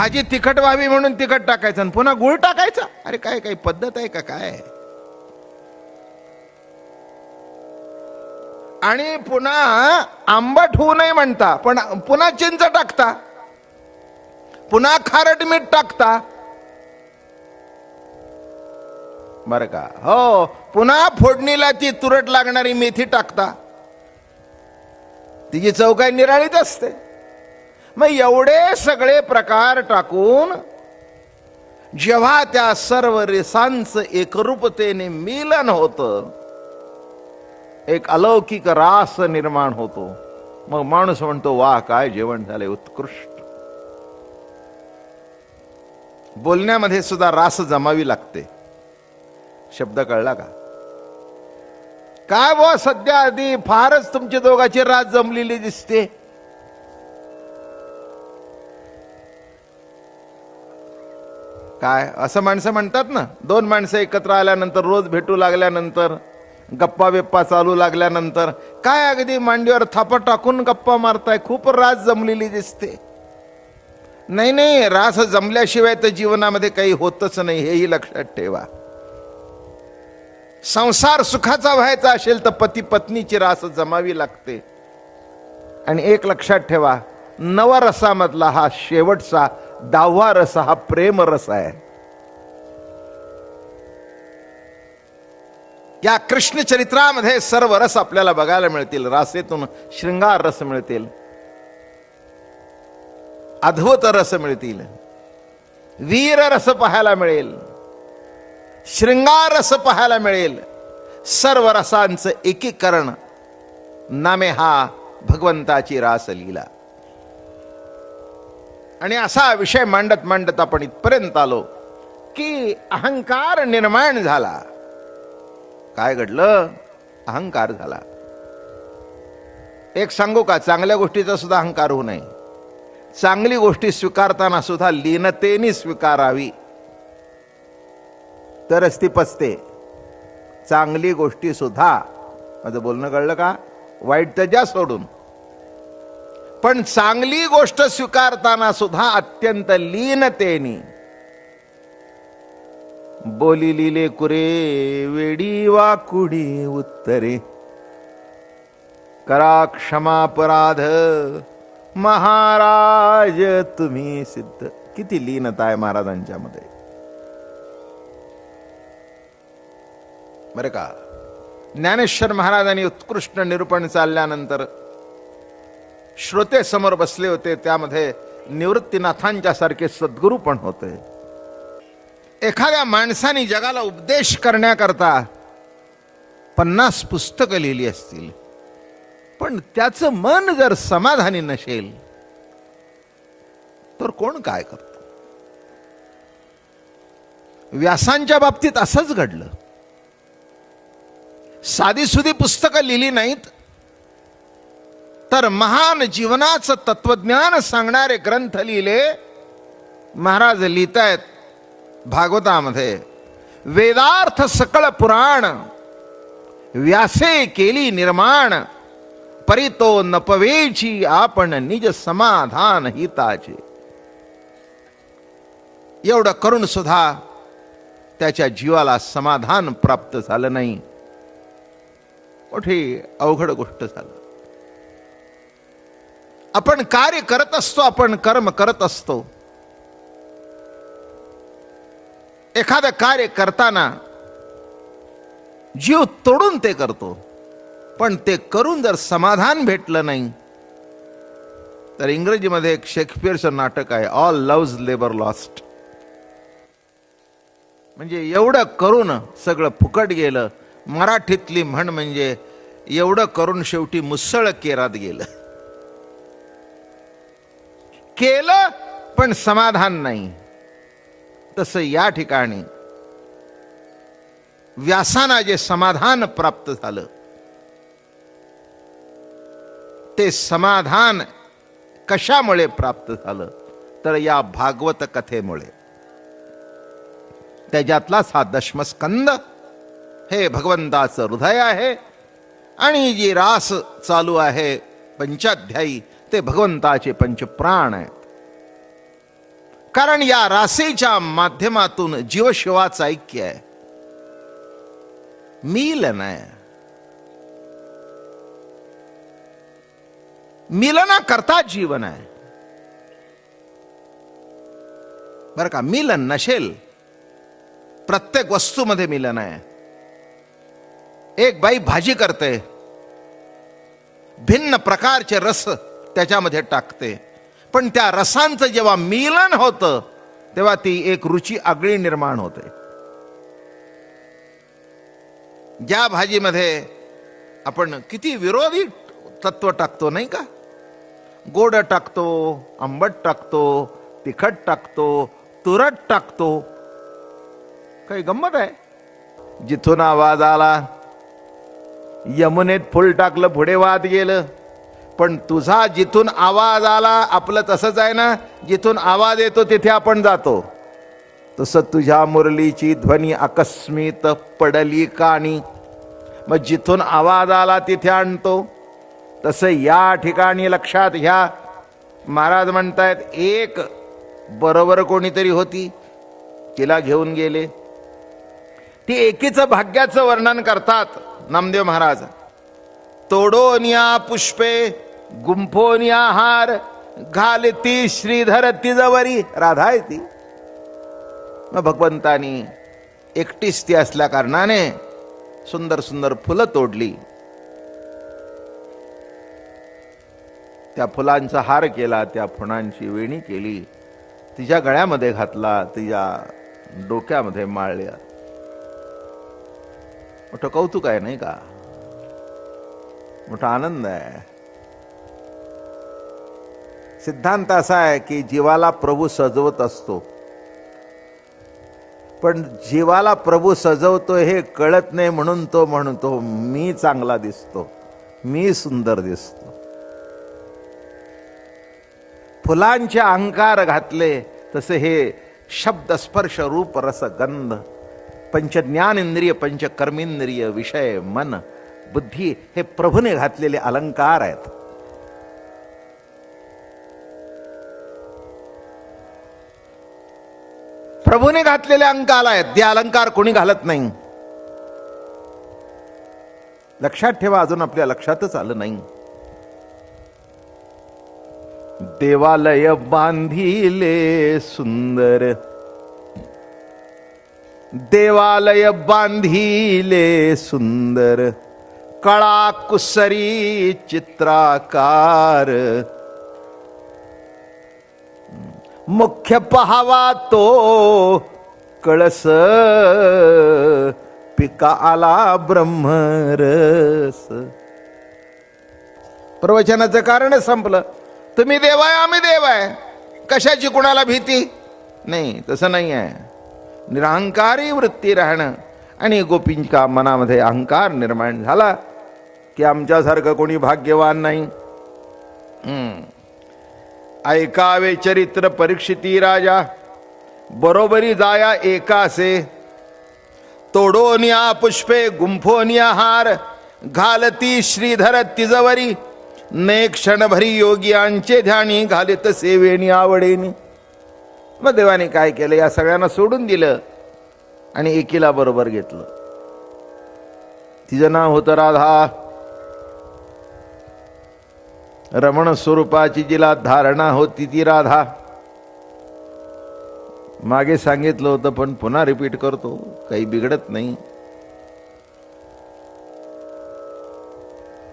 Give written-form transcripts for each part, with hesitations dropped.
भाजी तिखट व्हावी म्हणून तिखट टाकायचं आणि पुन्हा गुळ टाकायचा. अरे काय काही पद्धत आहे का काय? आणि पुन्हा आंबट होऊ नये म्हणता, पण पुन्हा चिंच टाकता, पुन्हा खारट मीठ टाकता, बर का? हो, पुन्हा फोडणीला ती तुरट लागणारी मेथी टाकता. तिची चव काय निराळीच असते. मग एवढे सगळे प्रकार टाकून जेव्हा त्या सर्व रसांचं एकरूपतेने मिलन होतं, एक अलौकिक रास निर्माण होतो. मग माणूस म्हणतो, वा काय जेवण झाले, उत्कृष्ट. बोलण्यामध्ये सुद्धा रास जमावी लागते. शब्द कळला का? काय बुवा, सध्या आधी फारच तुमची दोघांची रास जमलेली दिसते. काय असं माणसं म्हणतात ना, दोन माणसं एकत्र आल्यानंतर, रोज भेटू लागल्यानंतर, गप्पा बिप्पा चालू लागल्यानंतर, काय अगदी मांडीवर थापा टाकून गप्पा मारताय, खूप रास जमलेली दिसते. नाही नाही, रास जमल्याशिवाय तर जीवनामध्ये काही होतच नाही, हेही लक्षात ठेवा. संसार सुखाचा व्हायचा असेल तर पती पत्नीची रास जमावी लागते. आणि एक लक्षात ठेवा, नवरसामधला हा शेवटचा 10वा रस हा प्रेम रस आहे. या कृष्ण चरित्रामध्ये सर्व रस आपल्याला बघायला मिळतील. रासेतून शृंगार रस मिळतील, अद्भुत रस मिळतील, वीर रस पाहायला मिळेल, शृंगार रस पाहायला मिळेल. सर्व रसांचं एकीकरण नामे हा भगवंताची रासलीला. आणि असा विषय मांडत मांडत आपण इथपर्यंत आलो की अहंकार निर्माण झाला. काय घडलं? अहंकार झाला. एक सांगू का, चांगल्या गोष्टीचा सुद्धा अहंकार होऊ नये. चांगली गोष्टी स्वीकारताना सुद्धा लीनतेने स्वीकारावी, तरच ती पचते. चांगली गोष्टी सुद्धा, माझं बोलणं कळलं का? वाईट तर जा सोडून, पण चांगली गोष्ट स्वीकारताना सुद्धा अत्यंत लीनतेने. बोली लिले कुरे वेडी वाकुडी उत्तरे, करा क्षमापराध महाराज तुम्ही सिद्ध. किती लीनता आहे महाराजांच्या मध्ये, बरं का? ज्ञानेश्वर महाराजांनी उत्कृष्ट निरूपण चालल्यानंतर श्रोते समोर बसले होते. त्यामध्ये निवृत्तीनाथांच्या सारखे सद्गुरू पण होते. एखाद्या माणसाने जगाला उपदेश करण्याकरता 50 पुस्तकं लिहिली असतील, पण त्याचं मन जर समाधानी नसेल तर कोण काय करतो? व्यासांच्या बाबतीत असंच घडलं. साधीसुधी पुस्तकं लिहिली नाहीत, तर महान जीवनाचं तत्वज्ञान सांगणारे ग्रंथ लिहिले. महाराज लिहितायत भागवतामध्ये, वेदार्थ सकळ पुराण व्यासे केली निर्माण, परितो नपवेची आपण निज समाधान हिताचे. एवढं करून सुद्धा त्याच्या जीवाला समाधान प्राप्त झालं नाही. मोठी अवघड गोष्ट झालं. आपण कार्य करत असतो, आपण कर्म करत असतो. एखादं कार्य करताना जीव तोडून ते करतो, पण ते करून जर समाधान भेटलं नाही तर इंग्रजीमध्ये एक शेक्सपियरचं नाटक आहे, ऑल लव्हज लेबर लॉस्ट. म्हणजे एवढं करून सगळं फुकट गेलं. मराठीतली म्हण म्हणजे एवढं करून शेवटी मुसळ केरात गेलं. केलं पण समाधान नाही. तसं या ठिकाणी व्यासांना जे समाधान प्राप्त झालं, ते समाधान कशामुळे प्राप्त झालं? तर या भागवत कथेमुळे. त्याच्यातलाच हा दशमस्कंद हे भगवंताचं हृदय आहे. आणि जी रास चालू आहे पंचाध्यायी, ते भगवंताचे पंचप्राण आहेत. कारण या रासेच्या माध्यमातून जीवशिवाचं ऐक्य आहे, मिलन आहे. मिलना करता जीवन आहे बरं का. मिलन नसेल, प्रत्येक वस्तूमध्ये मिलन आहे. एक बाई भाजी करते, भिन्न प्रकारचे रस त्याच्यामध्ये टाकते, पण त्या रसांचं जेव्हा मिलन होतं तेव्हा ती एक रुची आगळी निर्माण होते. ज्या भाजीमध्ये आपण किती विरोधी तत्व टाकतो नाही का, गोड टाकतो, आंबट टाकतो, तिखट टाकतो, तुरट टाकतो, काही गंमत आहे. जिथून आवाज आला, यमुनेत फुल टाकलं पुढे वाहत गेलं, पण तुझा जिथून आवाज आला, आपलं तसंच आहे ना, जिथून आवाज येतो तिथे आपण जातो. तसं तुझ्या मुरलीची ध्वनी आकस्मित पडली कानी, मग जिथून आवाज आला तिथे आणतो. तसं या ठिकाणी लक्षात घ्या, महाराज म्हणतायत एक बरोबर कोणीतरी होती, तिला घेऊन गेले. ती एकीचं भाग्याचं वर्णन करतात नामदेव महाराज. तोडोनिया पुष्पे गुंफोनिया हार, घालती श्रीधर तिजवरी. राधा आहे ती. मग भगवंतानी एकटीच ती असल्या कारणाने सुंदर सुंदर फुलं तोडली, त्या फुलांचा हार केला, त्या फुलांची वेणी केली, तिच्या गळ्यामध्ये घातला, तिच्या डोक्यामध्ये माळल्या. मोठं कौतुक आहे नाही का, मोठा आनंद आहे. सिद्धांत असा आहे की जीवाला प्रभू सजवत असतो, पण जीवाला प्रभू सजवतो हे कळत नाही, म्हणून तो म्हणतो मी चांगला दिसतो, मी सुंदर दिसतो. फुलांचे अहंकार घातले तसे हे शब्द स्पर्श रूप रस गंध पंच ज्ञानेंद्रिय पंच कर्मेंद्रिय विषय मन बुद्धी हे प्रभूने घातलेले अलंकार आहेत. प्रभूने घातलेले अलंकार आहेत, ते अलंकार कोणी घालत नाही. लक्षात ठेवा, अजून आपल्या लक्षातच आलं नाही. देवालय बांधिले सुंदर, देवालय बांधिले सुंदर, कळा कुसरी चित्राकार. मुख्य पहावा तो कळस, पिका आला ब्रह्मरस. प्रवचनाचं कारण संपलं. तुम्ही देव आहे, आम्ही देव आहे, कशाची कुणाला भीती नाही. तसं नाही आहे. निरहंकारी वृत्ती राहणं. आणि गोपींच्या मनामध्ये अहंकार निर्माण झाला की आमच्यासारखं कोणी भाग्यवान नाही. ऐकावे चरित्र परीक्षिती राजा, बरोबरी जाया एकासे. तोडोनिया पुष्पे गुंफोनिया हार, घालती श्रीधर तिजवरी. ने क्षणभरी योगियांचे ध्यानी, घालित सेवेनी आवडेनी. मग देवाने काय केलं, या सगळ्यांना सोडून दिलं आणि एकीला बरोबर घेतलं. तिचं नाव होतं राधा. रमण स्वरूपाची जिला धारणा होती ती राधा. मागे सांगितलं होतं पण पुन्हा रिपीट करतो, काही बिघडत नाही.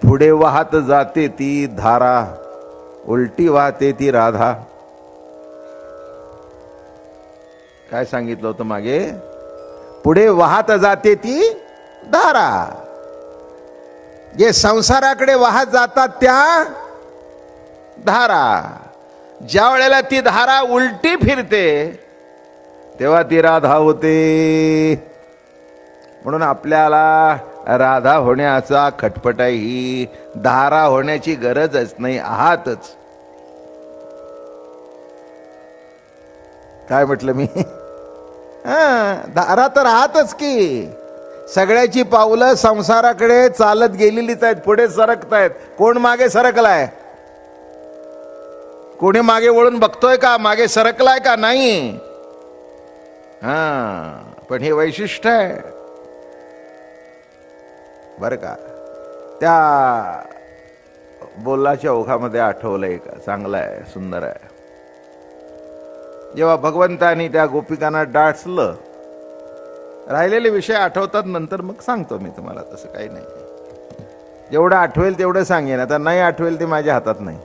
पुढे वाहत जाते ती धारा, उलटी वाहते ती राधा. काय सांगितलं होतं मागे, पुढे वाहत जाते ती धारा. जे संसाराकडे वाहत जातात त्या धारा, ज्या वेळेला ती धारा उलटी फिरते तेव्हा ती राधा होते. म्हणून आपल्याला राधा होण्याचा खटपटाही, धारा होण्याची गरजच नाही, आहातच. काय म्हटलं मी, धारा तर आहातच की. सगळ्याची पावलं संसाराकडे चालत गेलेलीच आहेत, पुढे सरकतायत. कोण मागे सरकलाय, कोणी मागे वळून बघतोय का, मागे सरकलाय का? नाही. पण हे वैशिष्ट्य आहे बर का. त्या बोलाच्या ओघामध्ये आठवलंय का, चांगलं आहे, सुंदर आहे. जेव्हा भगवंतानी त्या गोपिकांना डाचलं, राहिलेले विषय आठवतात नंतर मग सांगतो मी तुम्हाला, तसं काही नाही. जेवढं आठवेल तेवढं सांगेन, आता नाही आठवेल ते माझ्या हातात नाही.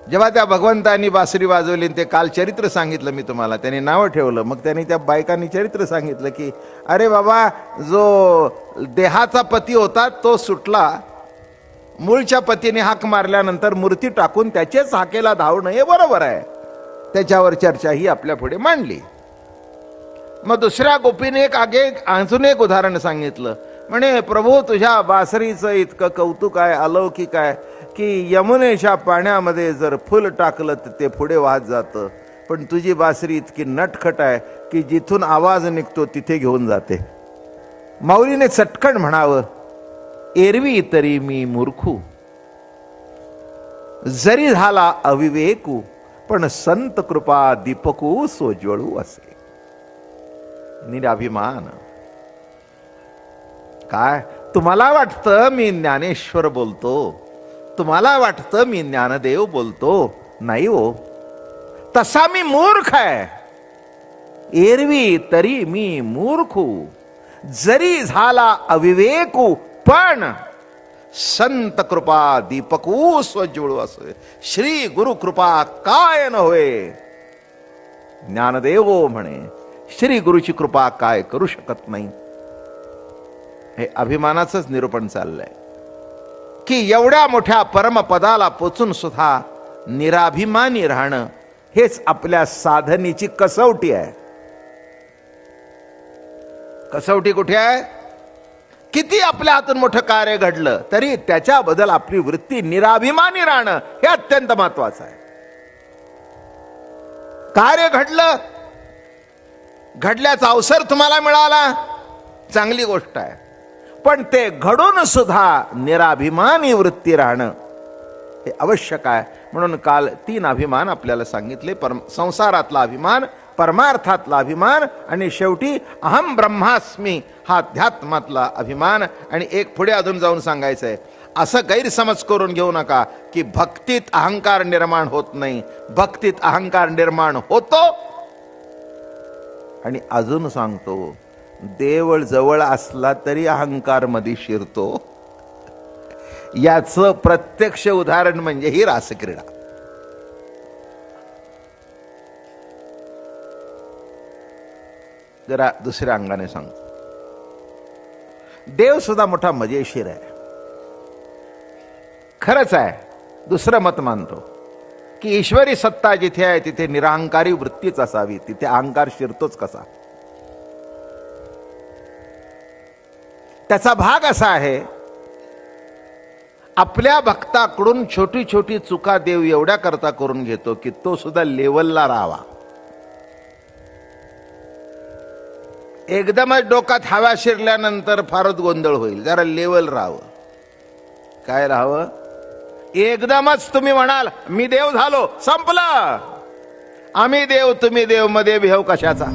जेव्हा त्या भगवंतांनी बासरी वाजवली, ते काल चरित्र सांगितलं मी तुम्हाला, त्यांनी नावं ठेवलं. मग त्यांनी त्या बायकांनी चरित्र सांगितलं की अरे बाबा, जो देहाचा पती होता तो सुटला, मूळच्या पतीने हाक मारल्यानंतर मूर्ती टाकून त्याचेच हाकेला धावणं हे बरोबर आहे. त्याच्यावर चर्चा ही आपल्या पुढे मांडली. मग दुसऱ्या गोपीने अजून एक उदाहरण सांगितलं. म्हणे प्रभू, तुझ्या बासरीचं इतकं कौतुक आहे, अलौकिक आहे की यमुनेच्या पाण्यामध्ये जर फुल टाकलं तर ते पुढे वाहत जातं, पण तुझी बासरी इतकी नटखट आहे की जिथून आवाज निघतो तिथे घेऊन जाते. माऊलीने चटकन म्हणावं, एरवी तरी मी मूर्खू, जरी झाला अविवेकू, पण संत कृपा दीपकू सोज्वळू असे. निराभिमान. काय तुम्हाला वाटतं मी ज्ञानेश्वर बोलतो, तुम्हाला वाटतं मी ज्ञानदेव बोलतो? नाही हो, तसा मी मूर्ख आहे. एरवी तरी मी मूर्खू, जरी झाला अविवेकू, पण संत कृपा दीपकू स्वज्वळू असे. श्री गुरु कृपा काय न होय. ज्ञानदेव म्हणे श्री गुरुची कृपा काय करू शकत नाही. हे अभिमानाचंच निरूपण चाललंय की एवढ्या मोठ्या परमपदाला पोचून सुद्धा निराभिमानी राहणं हेच आपल्या साधनेची कसवटी आहे. कसवटी कुठे आहे? किती आपल्या हातून मोठं कार्य घडलं तरी त्याच्याबद्दल आपली वृत्ती निराभिमानी राहणं हे अत्यंत महत्वाचं आहे. कार्य घडलं, घडल्याचा अवसर तुम्हाला मिळाला, चांगली गोष्ट आहे, पण ते घडून सुद्धा निराभिमानी वृत्ती राहणं हे आवश्यक आहे. म्हणून काल 3 अभिमान आपल्याला सांगितले. संसारातला अभिमान, परमार्थातला अभिमान आणि शेवटी अहम ब्रह्मास्मी हा अध्यात्मातला अभिमान. आणि एक पुढे अजून जाऊन सांगायचंय, असं गैरसमज करून घेऊ नका की भक्तीत अहंकार निर्माण होत नाही. भक्तीत अहंकार निर्माण होतो. आणि अजून सांगतो, देव जवळ असला तरी अहंकार मध्ये शिरतो. याचं प्रत्यक्ष उदाहरण म्हणजे ही रासक्रीडा. जरा दुसऱ्या अंगाने सांगतो, देव सुद्धा मोठा मजेशीर आहे. खरंच आहे. दुसरं मत मानतो की ईश्वरी सत्ता जिथे आहे तिथे निराहंकारी वृत्तीच असावी, तिथे अहंकार शिरतोच कसा. त्याचा भाग असा आहे, आपल्या भक्ताकडून छोटी छोटी चुका देव एवढ्या करता करून घेतो की तो सुद्धा लेवलला राहावा. एकदमच डोक्यात हवा शिरल्यानंतर फारच गोंधळ होईल. जरा लेवल राहावं. काय राहावं? एकदमच तुम्ही म्हणाल मी देव झालो, संपलं. आम्ही देव तुम्ही देव मध्ये भेव कशाचा.